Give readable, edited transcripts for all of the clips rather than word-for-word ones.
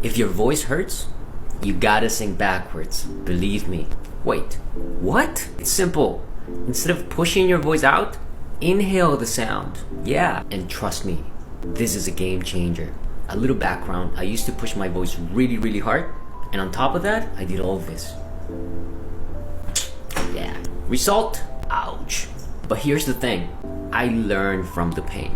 If your voice hurts, you gotta sing backwards. Believe me. Wait, what? It's simple. Instead of pushing your voice out, inhale the sound. Yeah, and trust me, this is a game changer. A little background, I used to push my voice really hard, and on top of that, I did all of this. Yeah. Result? Ouch. But here's the thing, I learned from the pain,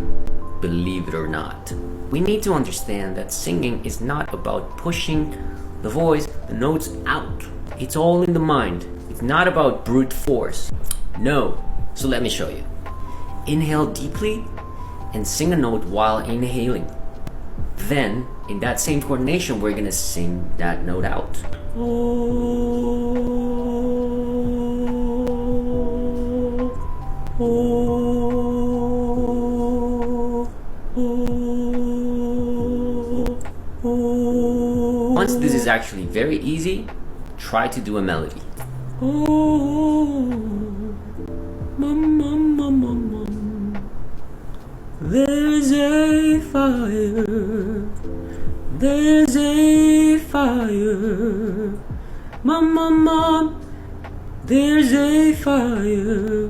believe it or not. We need to understand that singing is not about pushing the voice, the notes out. It's all in the mind. It's not about brute force. No. So let me show you. Inhale deeply and sing a note while inhaling. Then, in that same coordination, we're gonna sing that note out. Once this is actually very easy, try to do a melody. There's a fire, there's a fire, mom, there's a fire.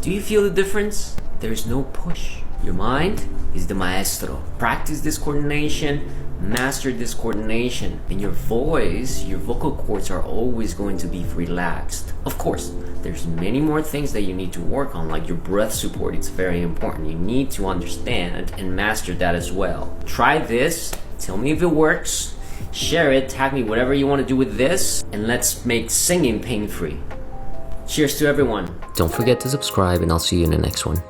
Do you feel the difference? There's no push. Your mind is the maestro. Practice this coordination, master this coordination, and your voice, your vocal cords are always going to be relaxed. Of course, there's many more things that you need to work on, like your breath support. It's very important. You need to understand and master that as well. Try this, tell me if it works, share it, tag me whatever you want to do with this, and let's make singing pain-free. Cheers to everyone. Don't forget to subscribe, and I'll see you in the next one.